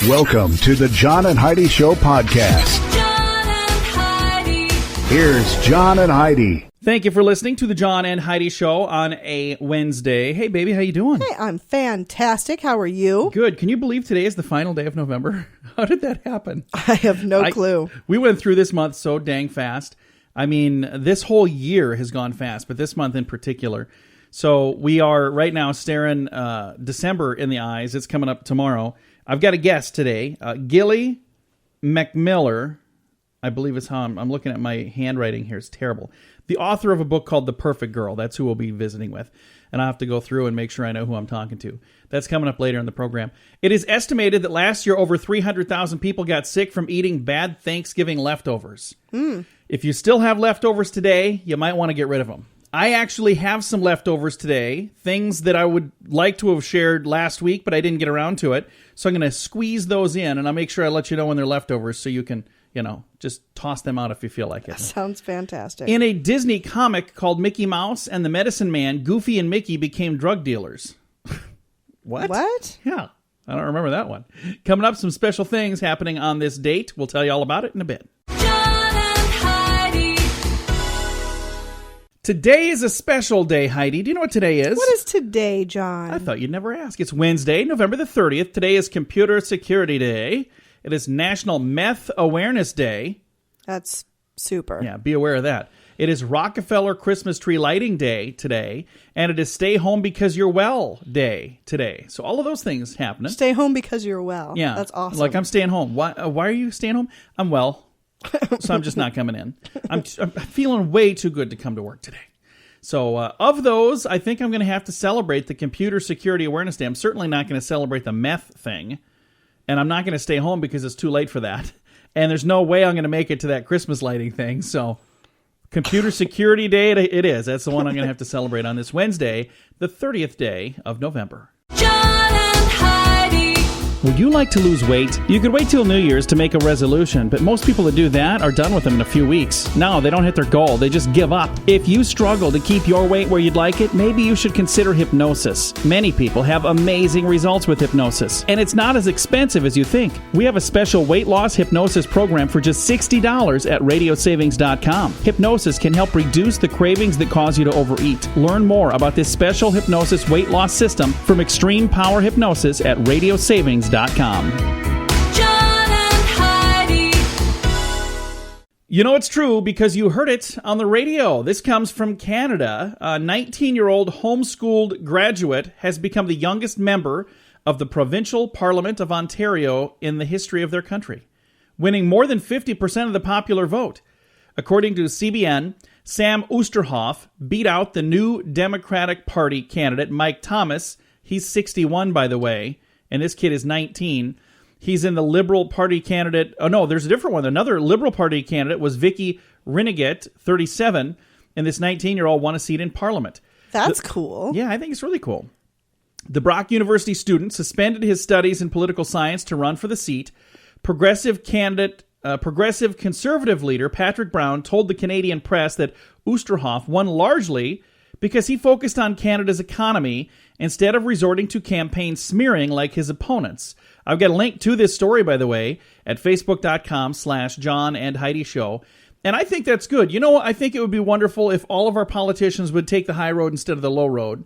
Welcome to the John and Heidi Show podcast. John and Heidi. Here's John and Heidi. Thank you for listening to the John and Heidi Show on a Wednesday. Hey, baby, how you doing? Hey, I'm fantastic. How are you? Good. Can you believe today is the final day of November? How did that happen? I have no clue. We went through this month so dang fast. I mean, this whole year has gone fast, but this month in particular. So we are right now staring December in the eyes. It's coming up tomorrow. I've got a guest today, Gilly MacMillan. I believe it's how I'm looking at my handwriting here. It's terrible. The author of a book called The Perfect Girl. That's who we'll be visiting with. And I'll have to go through and make sure I know who I'm talking to. That's coming up later in the program. It is estimated that last year over 300,000 people got sick from eating bad Thanksgiving leftovers. If you still have leftovers today, you might want to get rid of them. I actually have some leftovers today, things that I would like to have shared last week, but I didn't get around to it. So I'm going to squeeze those in, and I'll make sure I let you know when they're leftovers so you can, just toss them out if you feel like it. Sounds fantastic. In a Disney comic called Mickey Mouse and the Medicine Man, Goofy and Mickey became drug dealers. What? Yeah, I don't remember that one. Coming up, some special things happening on this date. We'll tell you all about it in a bit. Today is a special day, Heidi. Do you know what today is? What is today, John? I thought you'd never ask. It's Wednesday, November the 30th. Today is Computer Security Day. It is National Meth Awareness Day. That's super. Yeah, be aware of that. It is Rockefeller Christmas Tree Lighting Day today. And it is Stay Home Because You're Well Day today. So all of those things happening. Stay home because you're well. Yeah. That's awesome. Like I'm staying home. Why are you staying home? I'm well. So I'm just not coming in. I'm feeling way too good to come to work today. So of those, I think I'm going to have to celebrate the Computer Security Awareness Day. I'm certainly not going to celebrate the meth thing. And I'm not going to stay home because it's too late for that. And there's no way I'm going to make it to that Christmas lighting thing. So Computer Security Day it is. That's the one I'm going to have to celebrate on this Wednesday, the 30th day of November. Would you like to lose weight? You could wait till New Year's to make a resolution, but most people that do that are done with them in a few weeks. No, they don't hit their goal. They just give up. If you struggle to keep your weight where you'd like it, maybe you should consider hypnosis. Many people have amazing results with hypnosis, and it's not as expensive as you think. We have a special weight loss hypnosis program for just $60 at radiosavings.com. Hypnosis can help reduce the cravings that cause you to overeat. Learn more about this special hypnosis weight loss system from Extreme Power Hypnosis at radiosavings.com. John and Heidi. You know it's true because you heard it on the radio. This comes from Canada. A 19-year-old homeschooled graduate has become the youngest member of the Provincial Parliament of Ontario in the history of their country, winning more than 50% of the popular vote. According to CBN, Sam Oosterhoff beat out the new Democratic Party candidate, Mike Thomas. He's 61, by the way. And this kid is 19. He's in the Liberal Party candidate. Oh, no, there's a different one. Another Liberal Party candidate was Vicky Rinneget, 37. And this 19-year-old won a seat in Parliament. That's cool. Yeah, I think it's really cool. The Brock University student suspended his studies in political science to run for the seat. Progressive Conservative leader Patrick Brown told the Canadian press that Oosterhoff won largely because he focused on Canada's economy instead of resorting to campaign smearing like his opponents. I've got a link to this story, by the way, at facebook.com/John and Heidi Show. And I think that's good. You know, I think it would be wonderful if all of our politicians would take the high road instead of the low road.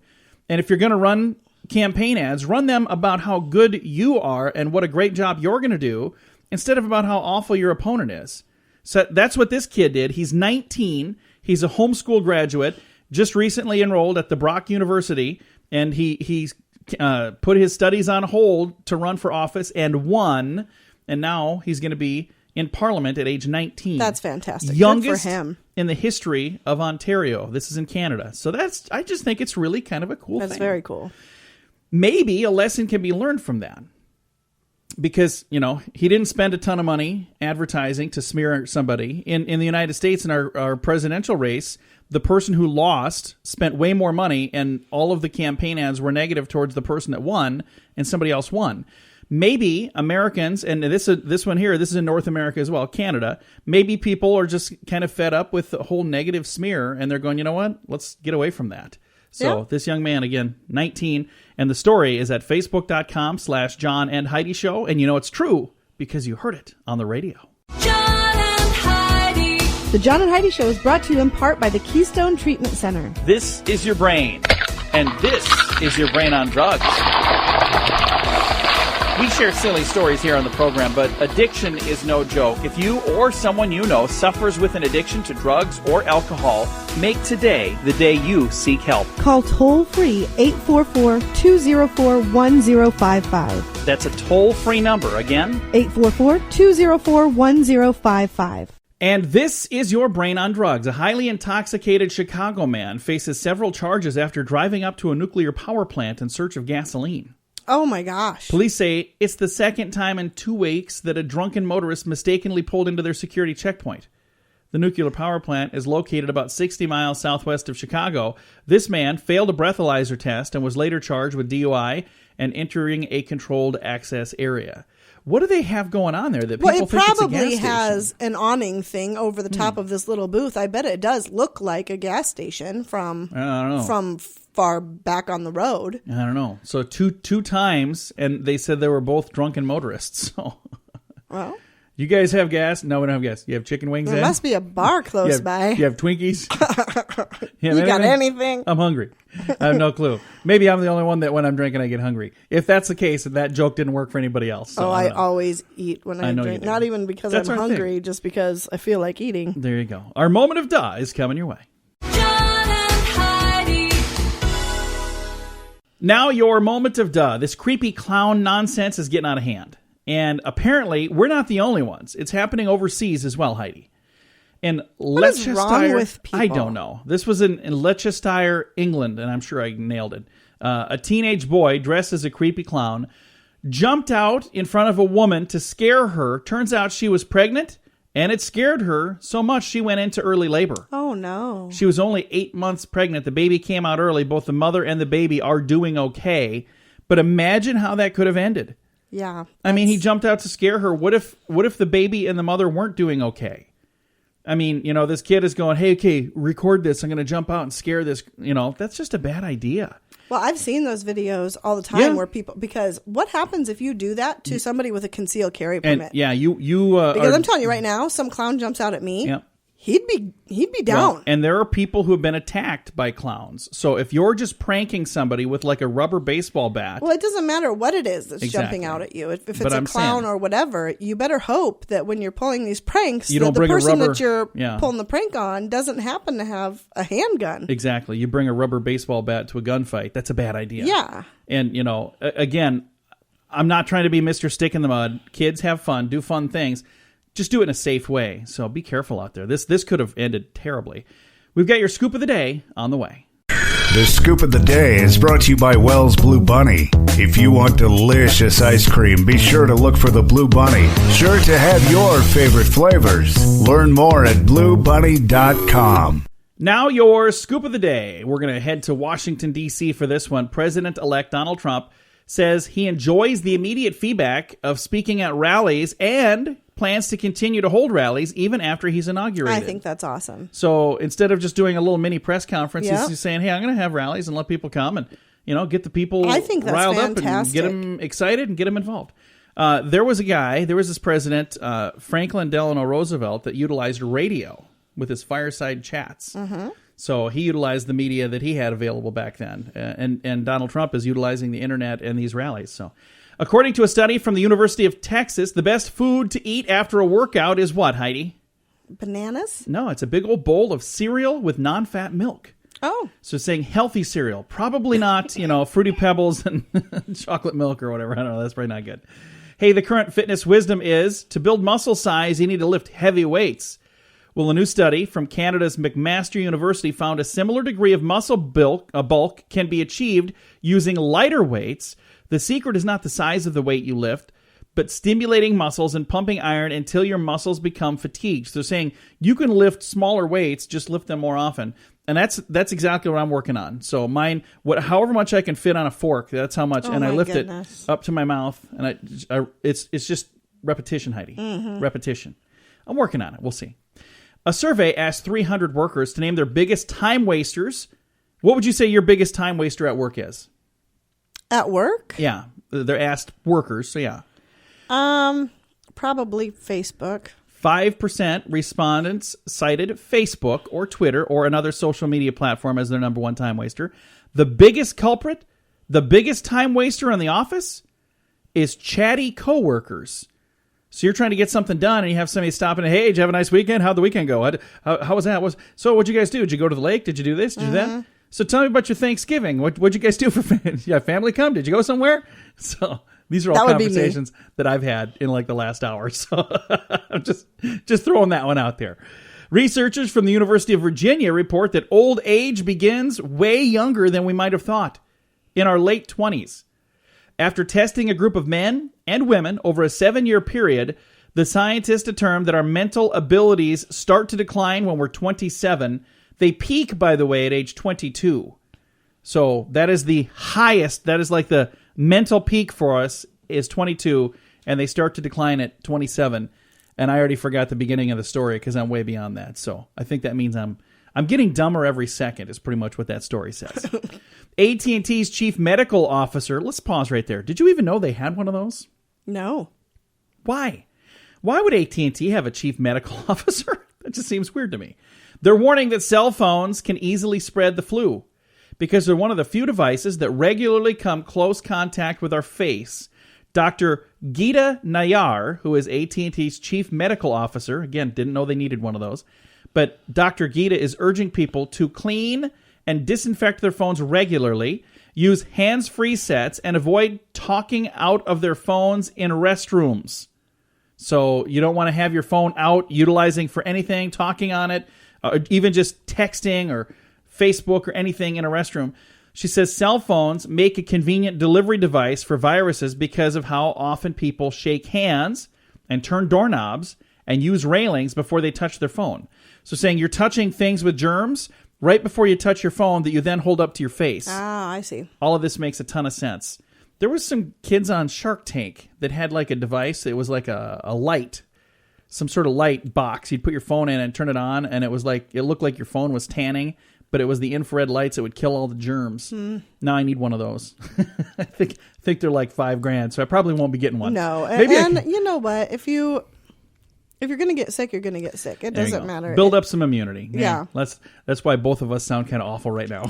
And if you're going to run campaign ads, run them about how good you are and what a great job you're going to do instead of about how awful your opponent is. So that's what this kid did. He's 19. He's a homeschool graduate, just recently enrolled at the Brock University. And he put his studies on hold to run for office and won. And now he's going to be in Parliament at age 19. That's fantastic. Youngest Good for him. In the history of Ontario. This is in Canada. So I just think it's really kind of a cool thing. That's very cool. Maybe a lesson can be learned from that. Because, he didn't spend a ton of money advertising to smear somebody. In the United States, in our presidential race, the person who lost spent way more money, and all of the campaign ads were negative towards the person that won, and somebody else won. Maybe Americans, and this one here, this is in North America as well, Canada, maybe people are just kind of fed up with the whole negative smear, and they're going, you know what, let's get away from that. So this young man, again, 19, and the story is at facebook.com/John and Heidi Show. And you know it's true because you heard it on the radio. John and Heidi. The John and Heidi Show is brought to you in part by the Keystone Treatment Center. This is your brain, and this is your brain on drugs. We share silly stories here on the program, but addiction is no joke. If you or someone you know suffers with an addiction to drugs or alcohol, make today the day you seek help. Call toll-free 844-204-1055. That's a toll-free number. Again, 844-204-1055. and this is your brain on drugs. A highly intoxicated Chicago man faces several charges after driving up to a nuclear power plant in search of gasoline. Oh my gosh. Police say it's the second time in 2 weeks that a drunken motorist mistakenly pulled into their security checkpoint. The nuclear power plant is located about 60 miles southwest of Chicago. This man failed a breathalyzer test and was later charged with DUI and entering a controlled access area. What do they have going on there that people think it's a gas station? Well, it probably has an awning thing over the top of this little booth. I bet it does look like a gas station from far back on the road. I don't know. So two times, and they said they were both drunken motorists. So, Well, you guys have gas? No, we don't have gas. You have chicken wings? there must be a bar close by. You have Twinkies? You got anything? I'm hungry. I have no clue. Maybe I'm the only one that when I'm drinking I get hungry. If that's the case, that joke didn't work for anybody else. So I always eat when I know drink. you do. Not even because That's I'm our hungry, thing. just because I feel like eating. There you go. Our moment of duh is coming your way. John and Heidi. Now your moment of duh. This creepy clown nonsense is getting out of hand. And apparently, we're not the only ones. It's happening overseas as well, Heidi. In Leicestershire, is wrong with people? I don't know. This was in Leicestershire, England, and I'm sure I nailed it. A teenage boy dressed as a creepy clown jumped out in front of a woman to scare her. Turns out she was pregnant, and it scared her so much she went into early labor. Oh, no. She was only 8 months pregnant. The baby came out early. Both the mother and the baby are doing okay. But imagine how that could have ended. Yeah. I mean, he jumped out to scare her. What if the baby and the mother weren't doing okay? I mean, this kid is going, hey, okay, record this. I'm going to jump out and scare this. That's just a bad idea. Well, I've seen those videos all the time where people, because what happens if you do that to somebody with a concealed carry permit? And yeah, you because I'm telling you right now, some clown jumps out at me. Yeah. He'd be down. Well, and there are people who have been attacked by clowns. So if you're just pranking somebody with like a rubber baseball bat. Well, it doesn't matter what it is that's Exactly. jumping out at you. If it's But a I'm clown saying- or whatever, you better hope that when you're pulling these pranks, You that don't the bring a person rubber- that you're Yeah. pulling the prank on doesn't happen to have a handgun. Exactly. You bring a rubber baseball bat to a gunfight. That's a bad idea. Yeah. And, again, I'm not trying to be Mr. Stick in the Mud. Kids have fun, do fun things. Just do it in a safe way. So be careful out there. This could have ended terribly. We've got your scoop of the day on the way. The Scoop of the Day is brought to you by Wells Blue Bunny. If you want delicious ice cream, be sure to look for the Blue Bunny. Sure to have your favorite flavors. Learn more at bluebunny.com. Now your scoop of the day. We're going to head to Washington, D.C. for this one. President-elect Donald Trump says he enjoys the immediate feedback of speaking at rallies and plans to continue to hold rallies even after he's inaugurated. I think that's awesome. So instead of just doing a little mini press conference, Yep. he's just saying, hey, I'm going to have rallies and let people come and, get the people I think that's riled fantastic. up and get them excited and get them involved. There was this president, Franklin Delano Roosevelt, that utilized radio with his fireside chats. Mm-hmm. So he utilized the media that he had available back then. And Donald Trump is utilizing the internet and these rallies. So according to a study from the University of Texas, the best food to eat after a workout is what, Heidi? Bananas? No, it's a big old bowl of cereal with non-fat milk. Oh. So it's saying healthy cereal. Probably not, Fruity Pebbles and chocolate milk or whatever. I don't know. That's probably not good. Hey, the current fitness wisdom is to build muscle size, you need to lift heavy weights. Well, a new study from Canada's McMaster University found a similar degree of muscle bulk can be achieved using lighter weights. The secret is not the size of the weight you lift, but stimulating muscles and pumping iron until your muscles become fatigued. So saying you can lift smaller weights, just lift them more often. And that's exactly what I'm working on. So mine, however much I can fit on a fork, that's how much. Oh, and I my lift goodness. it up to my mouth. And it's just repetition, Heidi. Mm-hmm. Repetition. I'm working on it. We'll see. A survey asked 300 workers to name their biggest time wasters What would you say your biggest time waster at work is? At work? Yeah. They're asked workers, so yeah. Probably Facebook. 5% respondents cited Facebook or Twitter or another social media platform as their number one time waster. The biggest culprit, the biggest time waster in the office is chatty coworkers. So you're trying to get something done and you have somebody stopping, hey, did you have a nice weekend? How'd the weekend go? How was that? So what'd you guys do? Did you go to the lake? Did you do this? Did you do that? So tell me about your Thanksgiving. What'd you guys do for family come? Did you go somewhere? So these are all conversations that I've had in like the last hour. So I'm just throwing that one out there. Researchers from the University of Virginia report that old age begins way younger than we might have thought, in our late 20s. After testing a group of men and women over a 7-year period, the scientists determined that our mental abilities start to decline when we're 27. They peak, by the way, at age 22. So that is the highest. That is like the mental peak for us is 22, and they start to decline at 27. And I already forgot the beginning of the story because I'm way beyond that. So I think that means I'm getting dumber every second is pretty much what that story says. AT&T's chief medical officer. Let's pause right there. Did you even know they had one of those? No. Why? Why would AT&T have a chief medical officer? That just seems weird to me. They're warning that cell phones can easily spread the flu because they're one of the few devices that regularly come close contact with our face. Dr. Geeta Nayar, who is AT&T's chief medical officer, again, didn't know they needed one of those, but Dr. Geeta is urging people to clean and disinfect their phones regularly, use hands-free sets, and avoid talking out of their phones in restrooms. So you don't want to have your phone out utilizing for anything, talking on it, even just texting or Facebook or anything in a restroom. She says cell phones make a convenient delivery device for viruses because of how often people shake hands and turn doorknobs and use railings before they touch their phone. So saying you're touching things with germs right before you touch your phone that you then hold up to your face. Ah, I see. All of this makes a ton of sense. There was some kids on Shark Tank that had like a device. It was like a light, some sort of light box. You'd put your phone in and turn it on, and it was like it looked like your phone was tanning, but it was the infrared lights that would kill all the germs. Now I need one of those. I think they're like $5,000, so I probably won't be getting one. No, and you know what? If you're going to get sick, you're going to get sick. It doesn't matter. Build up some immunity. Yeah. That's why both of us sound kind of awful right now.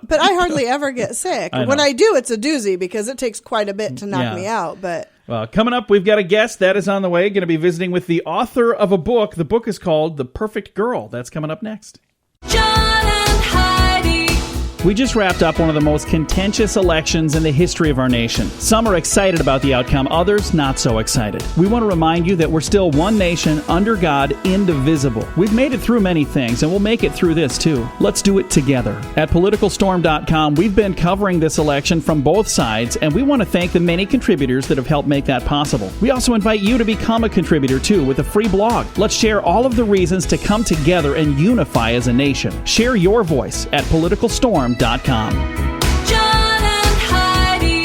But I hardly ever get sick. When I do, it's a doozy because it takes quite a bit to knock me out. But well, coming up, we've got a guest that is on the way. Going to be visiting with the author of a book. The book is called The Perfect Girl. That's coming up next. John and Heidi. We just wrapped up one of the most contentious elections in the history of our nation. Some are excited about the outcome, others not so excited. We want to remind you that we're still one nation, under God, indivisible. We've made it through many things, and we'll make it through this too. Let's do it together. At PoliticalStorm.com, we've been covering this election from both sides, and we want to thank the many contributors that have helped make that possible. We also invite you to become a contributor too with a free blog. Let's share all of the reasons to come together and unify as a nation. Share your voice at PoliticalStorm.com. John and Heidi.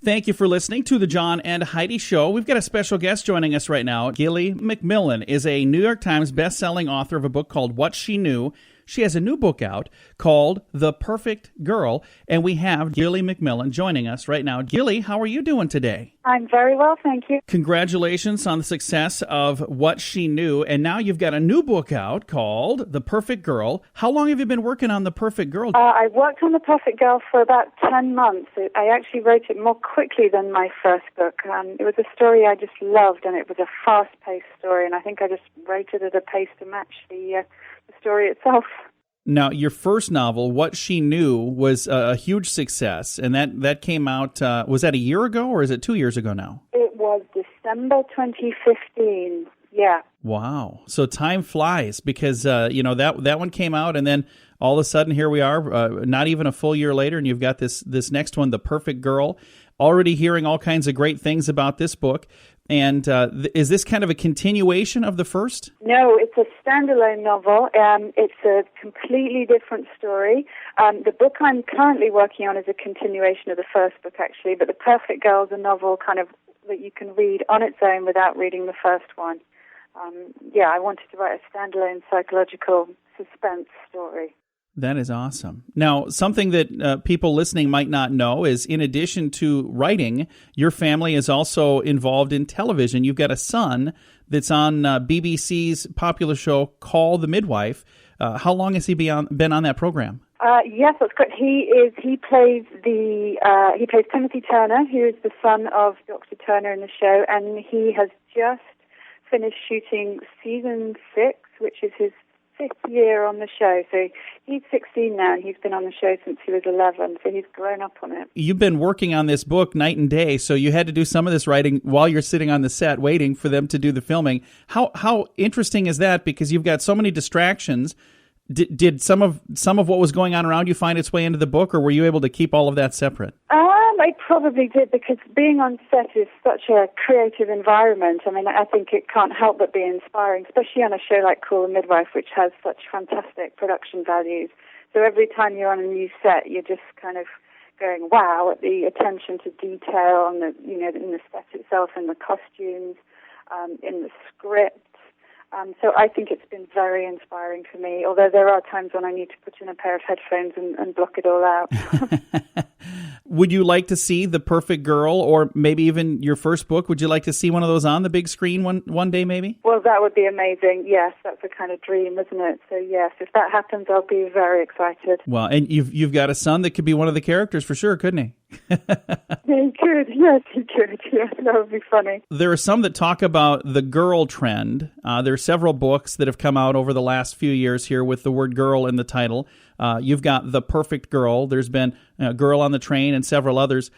Thank you for listening to the John and Heidi Show. We've got a special guest joining us right now. Gilly McMillan is a New York Times best-selling author of a book called What She Knew. She has a new book out called The Perfect Girl, and we have Gilly McMillan joining us right now. Gilly, how are you doing today? I'm very well, thank you. Congratulations on the success of What She Knew, and now you've got a new book out called The Perfect Girl. How long have you been working on The Perfect Girl? I worked on The Perfect Girl for about 10 months. I actually wrote it more quickly than my first book. It was a story I just loved, and it was a fast-paced story, and I think I just wrote it at a pace to match the story itself. Now, your first novel, What She Knew, was a huge success, and that came out, was that a year ago, or is it 2 years ago now? It was December 2015, yeah. Wow. So time flies, because, that one came out, and then all of a sudden, here we are, not even a full year later, and you've got this next one, The Perfect Girl. Already hearing all kinds of great things about this book. And is this kind of a continuation of the first? No, it's a standalone novel. It's a completely different story. The book I'm currently working on is a continuation of the first book, actually, but The Perfect Girl is a novel kind of that you can read on its own without reading the first one. I wanted to write a standalone psychological suspense story. That is awesome. Now, something that people listening might not know is, in addition to writing, your family is also involved in television. You've got a son that's on BBC's popular show, Call the Midwife. How long has he been on that program? Yes, that's correct. He plays Timothy Turner, who is the son of Dr. Turner in the show, and he has just finished shooting season 6, which is his 5th year on the show. So he's 16 now, and he's been on the show since he was 11, so he's grown up on it. You've been working on this book night and day, so you had to do some of this writing while you're sitting on the set waiting for them to do the filming. How interesting is that? Because you've got so many distractions. Did some of what was going on around you find its way into the book, or were you able to keep all of that separate? I probably did, because being on set is such a creative environment. I mean, I think it can't help but be inspiring, especially on a show like Call the Midwife, which has such fantastic production values. So every time you're on a new set, you're just kind of going, wow, at the attention to detail on the, in the set itself, in the costumes, in the script. So I think it's been very inspiring for me, although there are times when I need to put in a pair of headphones and block it all out. Would you like to see The Perfect Girl, or maybe even your first book? Would you like to see one of those on the big screen one day maybe? Well, that would be amazing. Yes, that's a kind of dream, isn't it? So yes, if that happens, I'll be very excited. Well, and you've got a son that could be one of the characters for sure, couldn't he? He could. Yes, that would be funny. There are some that talk about the girl trend. There are several books that have come out over the last few years here with the word girl in the title. You've got The Perfect Girl. There's been Girl on the Train and several others.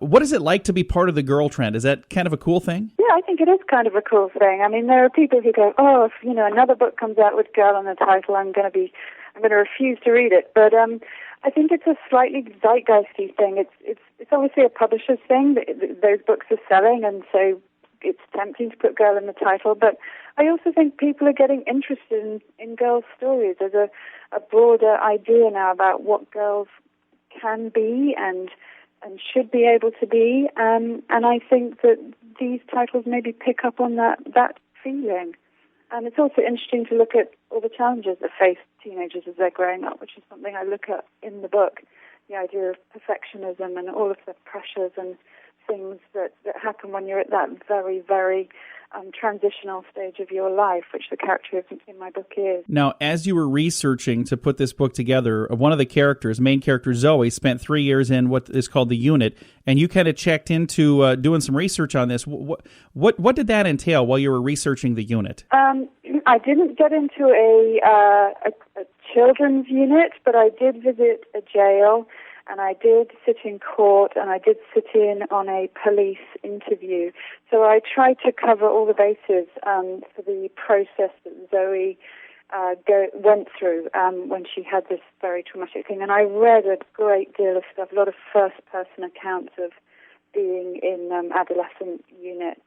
What is it like to be part of the girl trend? Is that kind of a cool thing? Yeah, I think it is kind of a cool thing. I mean, there are people who go, oh, if another book comes out with girl on the title, I'm going to refuse to read it. But I think it's a slightly zeitgeisty thing. It's obviously a publisher's thing. Those books are selling, and so it's tempting to put girl in the title. But I also think people are getting interested in girls' stories. There's a broader idea now about what girls can be and should be able to be. And I think that these titles maybe pick up on that feeling. And it's also interesting to look at all the challenges that face teenagers as they're growing up, which is something I look at in the book, the idea of perfectionism and all of the pressures and things that happen when you're at that very, very transitional stage of your life, which the character in my book is. Now, as you were researching to put this book together, one of the characters, main character Zoe, spent 3 years in what is called the unit, and you kind of checked into doing some research on this. What did that entail while you were researching the unit? I didn't get into a children's unit, but I did visit a jail, and I did sit in court, and I did sit in on a police interview. So I tried to cover all the bases for the process that Zoe went through when she had this very traumatic thing. And I read a great deal of stuff, a lot of first-person accounts of being in adolescent units.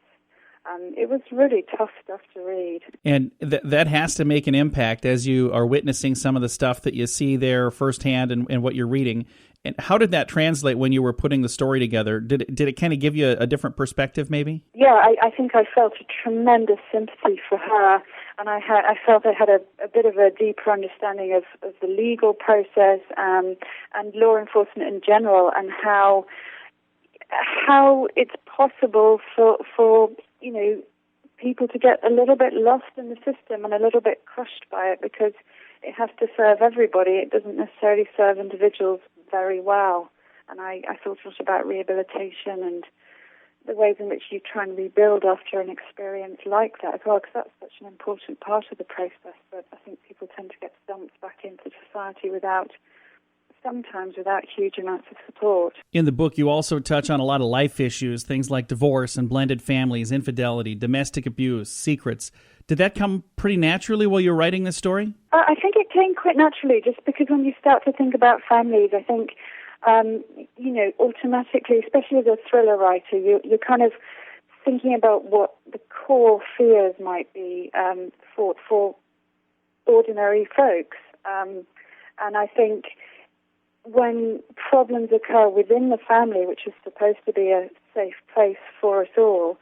It was really tough stuff to read. And that has to make an impact as you are witnessing some of the stuff that you see there firsthand and what you're reading. And how did that translate when you were putting the story together? Did it kind of give you a different perspective, maybe? Yeah, I think I felt a tremendous sympathy for her, and I felt I had a bit of a deeper understanding of the legal process and law enforcement in general, and how it's possible for people to get a little bit lost in the system and a little bit crushed by it, because it has to serve everybody. It doesn't necessarily serve individuals very well. And I thought a lot about rehabilitation and the ways in which you try and rebuild after an experience like that as well, because that's such an important part of the process. But I think people tend to get dumped back into society sometimes without huge amounts of support. In the book, you also touch on a lot of life issues, things like divorce and blended families, infidelity, domestic abuse, secrets. Did that come pretty naturally while you were writing this story? I think it came quite naturally, just because when you start to think about families, I think, automatically, especially as a thriller writer, you're kind of thinking about what the core fears might be for ordinary folks. And I think when problems occur within the family, which is supposed to be a safe place for us all,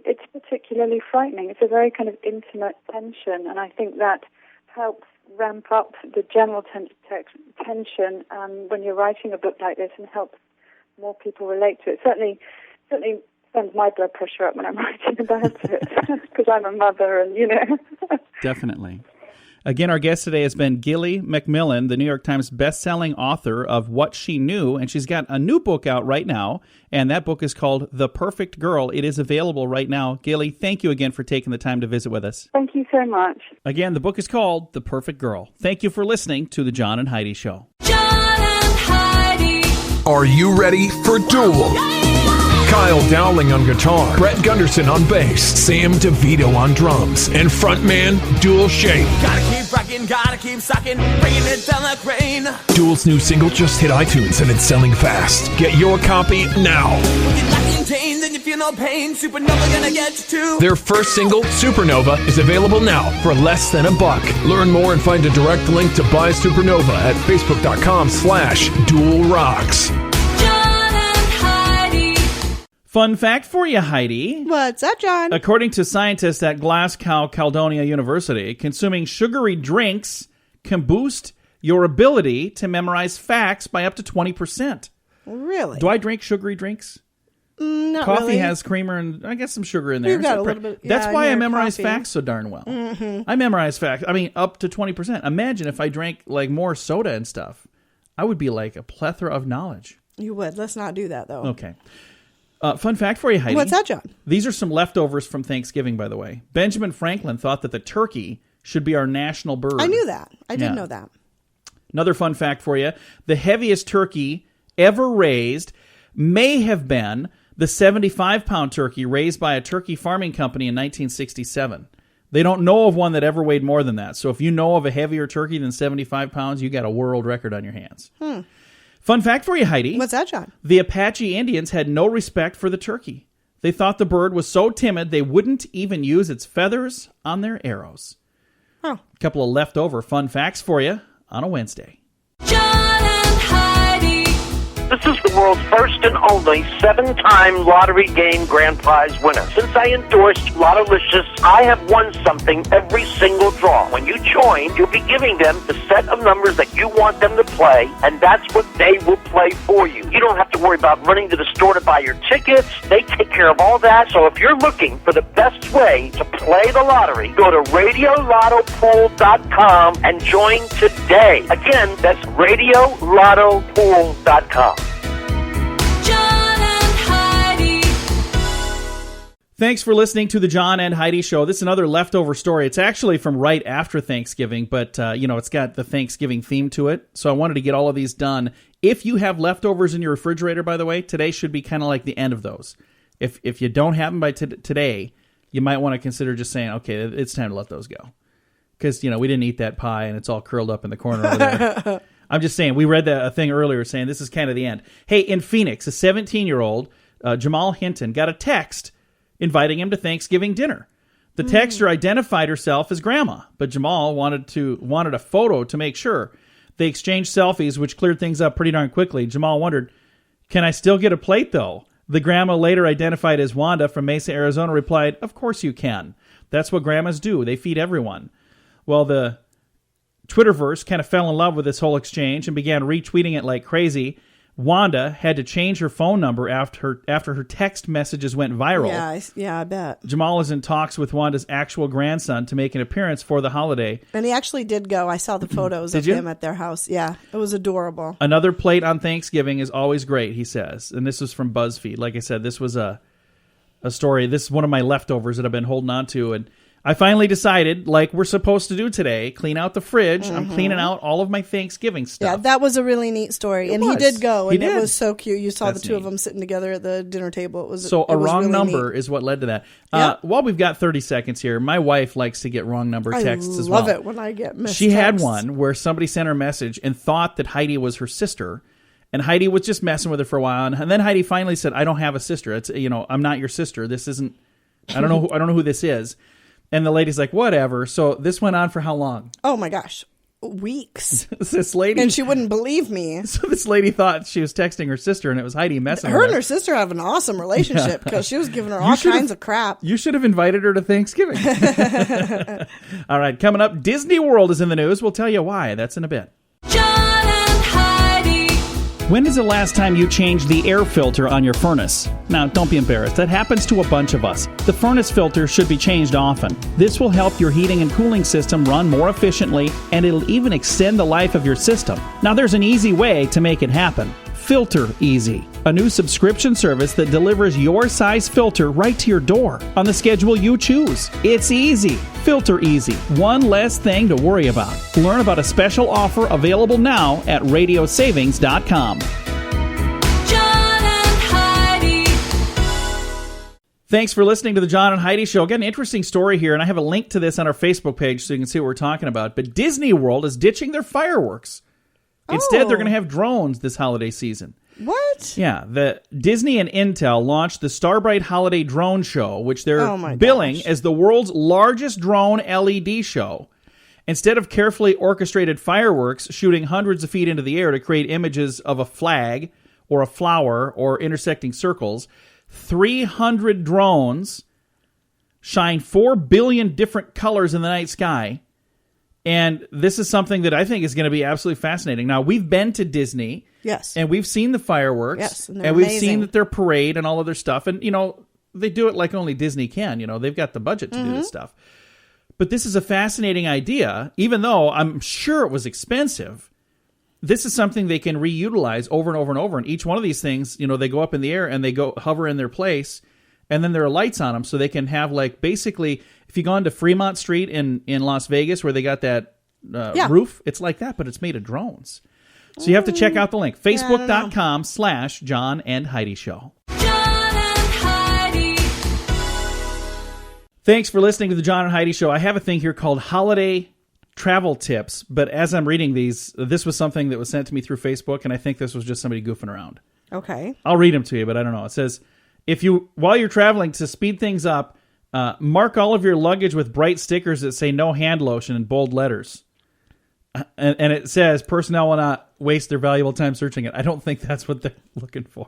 it's particularly frightening. It's a very kind of intimate tension, and I think that helps ramp up the general tension when you're writing a book like this, and helps more people relate to it. Certainly sends my blood pressure up when I'm writing about it, because I'm a mother, and Definitely. Again, our guest today has been Gilly MacMillan, the New York Times best-selling author of What She Knew, and she's got a new book out right now, and that book is called The Perfect Girl. It is available right now. Gilly, thank you again for taking the time to visit with us. Thank you so much. Again, the book is called The Perfect Girl. Thank you for listening to The John and Heidi Show. John and Heidi. Are you ready for Duel? Kyle Dowling on guitar, Brett Gunderson on bass, Sam DeVito on drums, and frontman Duel Shape. Gotta keep rocking, gotta keep sucking, bringing it down like rain. Duel's new single just hit iTunes and it's selling fast. Get your copy now. When you're locked in chains and you feel no pain, Supernova gonna get you too. Their first single, Supernova, is available now for less than $1. Learn more and find a direct link to buy Supernova at facebook.com/Duel Rocks. Fun fact for you, Heidi. What's up, John? According to scientists at Glasgow Caledonia University, consuming sugary drinks can boost your ability to memorize facts by up to 20%. Really? Do I drink sugary drinks? Not Coffee really. has creamer and I guess some sugar in there. You've got a little bit. That's why I in your memorize coffee. facts so darn well. I memorize facts. I mean, up to 20%. Imagine if I drank like more soda and stuff. I would be like a plethora of knowledge. You would. Let's not do that, though. Okay. Fun fact for you, Heidi. What's that, John? These are some leftovers from Thanksgiving, by the way. Benjamin Franklin thought that the turkey should be our national bird. I knew that. I did Yeah. know that. Another fun fact for you. The heaviest turkey ever raised may have been the 75-pound turkey raised by a turkey farming company in 1967. They don't know of one that ever weighed more than that. So if you know of a heavier turkey than 75 pounds, you got a world record on your hands. Fun fact for you, Heidi. What's that, John? The Apache Indians had no respect for the turkey. They thought the bird was so timid they wouldn't even use its feathers on their arrows. Oh. A couple of leftover fun facts for you on a Wednesday. John and Heidi. This is the world's first and only 7-time lottery game grand prize winner. Since I endorsed Lottolicious, I have won something every single draw. When you join, you'll be giving them the set of numbers that you want them to play, and that's what they will play for you. You don't have to worry about running to the store to buy your tickets. They take care of all that. So if you're looking for the best way to play the lottery, go to RadioLottoPool.com and join today. Again, that's RadioLottoPool.com. John and Heidi. Thanks for listening to the John and Heidi Show. This is another leftover story. It's actually from right after Thanksgiving, but, it's got the Thanksgiving theme to it. So I wanted to get all of these done. If you have leftovers in your refrigerator, by the way, today should be kind of like the end of those. If you don't have them by today, you might want to consider just saying, okay, it's time to let those go. Because, we didn't eat that pie and it's all curled up in the corner over there. I'm just saying, we read a thing earlier saying this is kind of the end. Hey, in Phoenix, a 17-year-old, Jamal Hinton, got a text inviting him to Thanksgiving dinner. The texter identified herself as Grandma, but Jamal wanted a photo to make sure. They exchanged selfies, which cleared things up pretty darn quickly. Jamal wondered, can I still get a plate, though? The grandma, later identified as Wanda from Mesa, Arizona, replied, of course you can. That's what grandmas do. They feed everyone. Well, the Twitterverse kind of fell in love with this whole exchange and began retweeting it like crazy. Wanda had to change her phone number after her text messages went viral. Yeah, I bet. Jamal is in talks with Wanda's actual grandson to make an appearance for the holiday. And he actually did go. I saw the photos of him at their house. Yeah, it was adorable. Another plate on Thanksgiving is always great, he says. And this is from BuzzFeed. Like I said, this was a story. This is one of my leftovers that I've been holding on to. And I finally decided, like we're supposed to do today, clean out the fridge. I'm cleaning out all of my Thanksgiving stuff. Yeah, that was a really neat story. It and was. he did go, and He did. it was so cute. You saw That's the two of neat. them sitting together at the dinner table. It was So it a was wrong really number neat. is what led to that. Yep. While we've got 30 seconds here, my wife likes to get wrong number texts as well. I love it when I get missed She had texts. one where somebody sent her a message and thought that Heidi was her sister. And Heidi was just messing with her for a while. And then Heidi finally said, I don't have a sister. It's, I'm not your sister. This isn't, I don't know who this is. And the lady's like, whatever. So this went on for how long? Oh my gosh. weeks. This lady, And she wouldn't believe me. so this lady thought she was texting her sister, and it was Heidi messing Her with and her sister have an awesome relationship because she was giving her all You should've- kinds of crap. You should have invited her to Thanksgiving. All right, coming up, Disney World is in the news. We'll tell you why. That's in a bit. John and Heidi. When is the last time you changed the air filter on your furnace? Now, don't be embarrassed. That happens to a bunch of us. The furnace filter should be changed often. This will help your heating and cooling system run more efficiently, and it'll even extend the life of your system. Now, there's an easy way to make it happen. Filter Easy, a new subscription service that delivers your size filter right to your door on the schedule you choose. It's easy. Filter Easy. One less thing to worry about. Learn about a special offer available now at radiosavings.com. John and Heidi. Thanks for listening to the John and Heidi Show. Got an interesting story here, and I have a link to this on our Facebook page so you can see what we're talking about. But Disney World is ditching their fireworks. Instead, they're going to have drones this holiday season. What? Yeah, the Disney and Intel launched the Starbright Holiday Drone Show, which they're billing as the world's largest drone LED show. Instead of carefully orchestrated fireworks shooting hundreds of feet into the air to create images of a flag or a flower or intersecting circles, 300 drones shine 4 billion different colors in the night sky. And this is something that I think is going to be absolutely fascinating. Now, we've been to Disney. Yes. And we've seen the fireworks. Yes, and we've amazing. seen that their parade and all of their stuff. And, you know, they do it like only Disney can. You know, they've got the budget to do this stuff. But this is a fascinating idea. Even though I'm sure it was expensive, this is something they can reutilize over and over and over. And each one of these things, you know, they go up in the air and they go hover in their place. And then there are lights on them so they can have, like, basically, if you go onto Fremont Street in Las Vegas where they got that roof, it's like that, but it's made of drones. So you have to check out the link, facebook.com/John and Heidi Show. John and Heidi. Thanks for listening to the John and Heidi Show. I have a thing here called Holiday Travel Tips, but as I'm reading these, this was something that was sent to me through Facebook, and I think this was just somebody goofing around. Okay. I'll read them to you, but I don't know. It says, while you're traveling, to speed things up, mark all of your luggage with bright stickers that say no hand lotion in bold letters. And it says personnel will not waste their valuable time searching it. I don't think that's what they're looking for.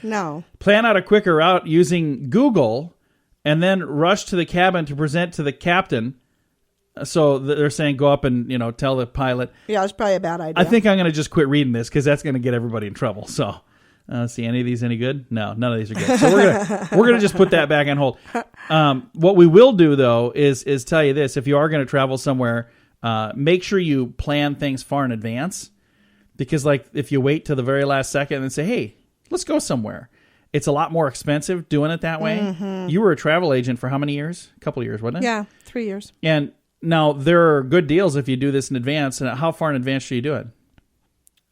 No. Plan out a quicker route using Google and then rush to the cabin to present to the captain. So they're saying go up and, you know, tell the pilot. Yeah, it's probably a bad idea. I think I'm going to just quit reading this because that's going to get everybody in trouble. So let's see, any of these any good? No, none of these are good. So we're gonna just put that back on hold. What we will do, though, is tell you this. If you are going to travel somewhere, make sure you plan things far in advance, because like if you wait till the very last second and say, hey, let's go somewhere, it's a lot more expensive doing it that way. Mm-hmm. You were a travel agent for how many years? A couple of years, wasn't it? Yeah, 3 years. And now there are good deals if you do this in advance. And how far in advance should you do it?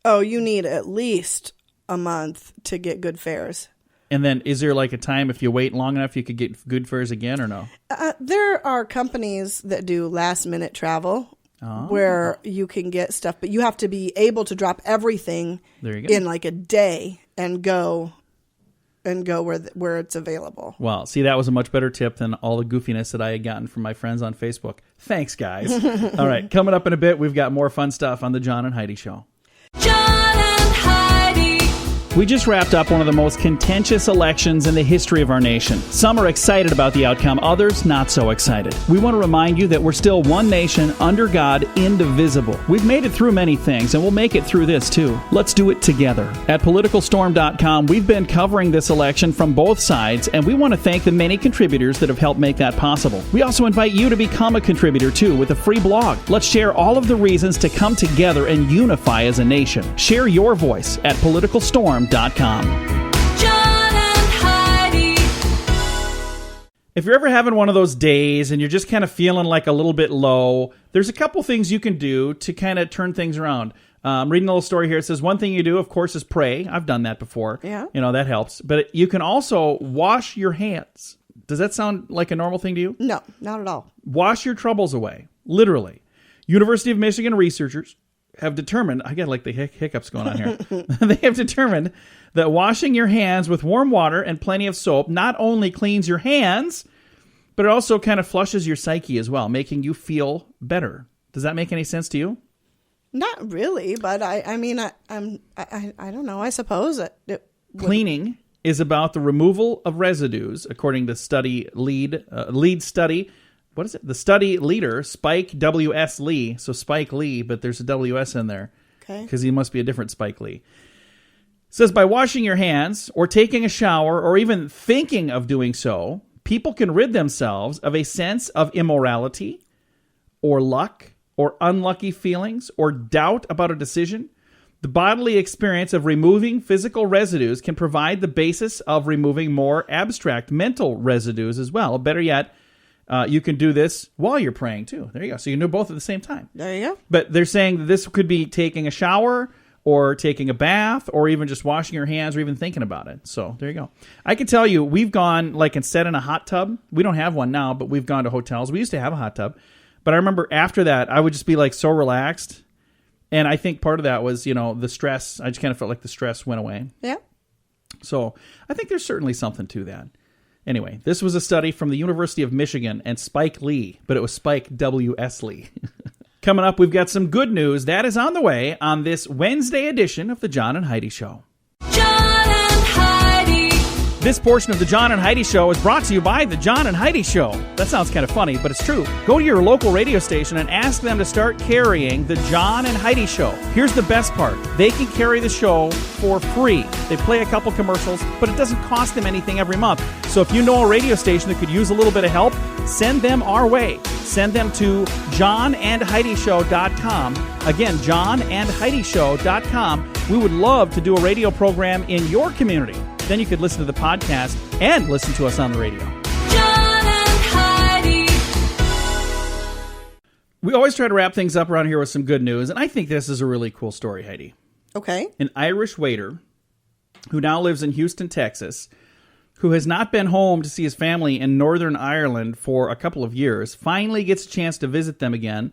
Oh, you need at least a month to get good fares. And then is there like a time if you wait long enough you could get good fares again or no? There are companies that do last minute travel where you can get stuff, but you have to be able to drop everything in like a day and go where it's available. Well, see, that was a much better tip than all the goofiness that I had gotten from my friends on Facebook. Thanks, guys. All right, coming up in a bit, we've got more fun stuff on the John and Heidi Show. John and Heidi. We just wrapped up one of the most contentious elections in the history of our nation. Some are excited about the outcome, others not so excited. We want to remind you that we're still one nation, under God, indivisible. We've made it through many things, and we'll make it through this too. Let's do it together. At PoliticalStorm.com, we've been covering this election from both sides, and we want to thank the many contributors that have helped make that possible. We also invite you to become a contributor too with a free blog. Let's share all of the reasons to come together and unify as a nation. Share your voice at PoliticalStorm.com. John and Heidi. If you're ever having one of those days and you're just kind of feeling like a little bit low, there's a couple things you can do to kind of turn things around. I'm reading a little story here. It says one thing you do, of course, is pray. I've done that before. Yeah. You know, that helps. But you can also wash your hands. Does that sound like a normal thing to you? No, not at all. Wash your troubles away. Literally. University of Michigan researchers have determined, I got like the hiccups going on here. They have determined that washing your hands with warm water and plenty of soap not only cleans your hands, but it also kind of flushes your psyche as well, making you feel better. Does that make any sense to you? Not really, but I mean, I don't know. I suppose it would. Cleaning is about the removal of residues, according to study lead study. What is it? The study leader, Spike W.S. Lee. So Spike Lee, but there's a W.S. in there. Okay. Because he must be a different Spike Lee. Says by washing your hands or taking a shower or even thinking of doing so, people can rid themselves of a sense of immorality or luck or unlucky feelings or doubt about a decision. The bodily experience of removing physical residues can provide the basis of removing more abstract mental residues as well. Better yet, you can do this while you're praying too. There you go. So you can do both at the same time. There you go. But they're saying that this could be taking a shower or taking a bath or even just washing your hands or even thinking about it. So there you go. I can tell you, we've gone, like, instead in a hot tub. We don't have one now, but we've gone to hotels. We used to have a hot tub. But I remember after that, I would just be like so relaxed. And I think part of that was, the stress. I just kind of felt like the stress went away. Yeah. So I think there's certainly something to that. Anyway, this was a study from the University of Michigan and Spike Lee, but it was Spike W.S. Lee. Coming up, we've got some good news that is on the way on this Wednesday edition of the John and Heidi Show. John and Heidi. This portion of the John and Heidi Show is brought to you by the John and Heidi Show. That sounds kind of funny, but it's true. Go to your local radio station and ask them to start carrying the John and Heidi Show. Here's the best part. They can carry the show for free. They play a couple commercials, but it doesn't cost them anything every month. So if you know a radio station that could use a little bit of help, send them our way. Send them to johnandheidishow.com. Again, johnandheidishow.com. We would love to do a radio program in your community. Then you could listen to the podcast and listen to us on the radio. John and Heidi. We always try to wrap things up around here with some good news, and I think this is a really cool story, Heidi. Okay. An Irish waiter who now lives in Houston, Texas, who has not been home to see his family in Northern Ireland for a couple of years, finally gets a chance to visit them again,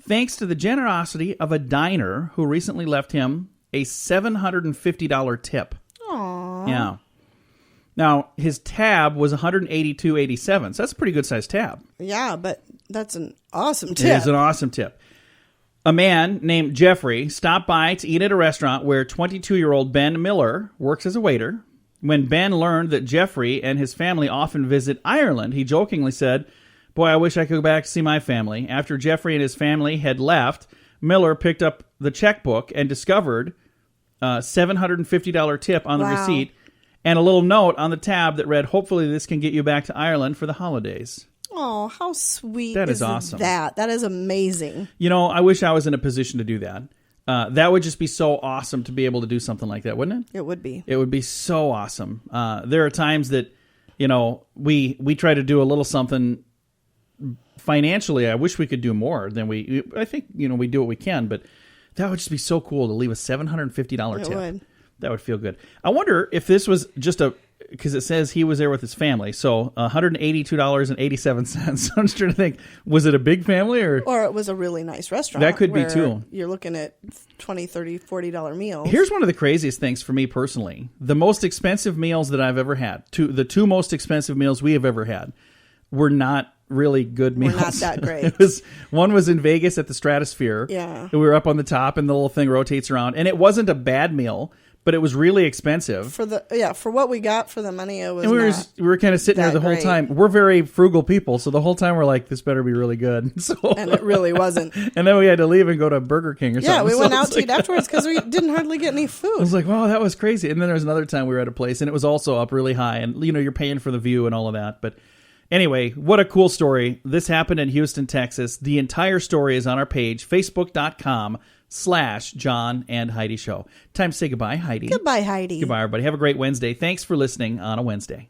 thanks to the generosity of a diner who recently left him a $750 tip. Aww. Yeah. Now, his tab was $182.87, so that's a pretty good-sized tab. Yeah, but that's an awesome tip. It is an awesome tip. A man named Jeffrey stopped by to eat at a restaurant where 22-year-old Ben Miller works as a waiter. When Ben learned that Jeffrey and his family often visit Ireland, he jokingly said, "Boy, I wish I could go back to see my family." After Jeffrey and his family had left, Miller picked up the checkbook and discovered a $750 tip on the receipt and a little note on the tab that read, "Hopefully this can get you back to Ireland for the holidays." Oh, how sweet That is awesome. That is amazing. I wish I was in a position to do that. That would just be so awesome to be able to do something like that, wouldn't it? It would be. It would be so awesome. There are times that, we try to do a little something financially. I wish we could do more than I think, we do what we can, but that would just be so cool to leave a $750 tip. It would. That would feel good. I wonder if this was just because it says he was there with his family, so $182.87. I'm just trying to think, was it a big family or it was a really nice restaurant? That could be too. You're looking at $20, $30, $40 meals. Here's one of the craziest things for me personally. The most expensive meals that I've ever had, the two most expensive meals we have ever had, were not really good meals. We're not that great. One was in Vegas at the Stratosphere. Yeah. And we were up on the top and the little thing rotates around. And it wasn't a bad meal, but it was really expensive. For what we got for the money, it was and we were kind of sitting there the whole time. We're very frugal people, so the whole time we're like, this better be really good. And it really wasn't. And then we had to leave and go to Burger King or something. Yeah, we went out to eat afterwards because we didn't hardly get any food. I was like, wow, that was crazy. And then there was another time we were at a place, and it was also up really high. And, you're paying for the view and all of that. But anyway, what a cool story. This happened in Houston, Texas. The entire story is on our page, facebook.com/John and Heidi Show. Time to say goodbye, Heidi. Goodbye, Heidi. Goodbye, everybody. Have a great Wednesday. Thanks for listening on a Wednesday.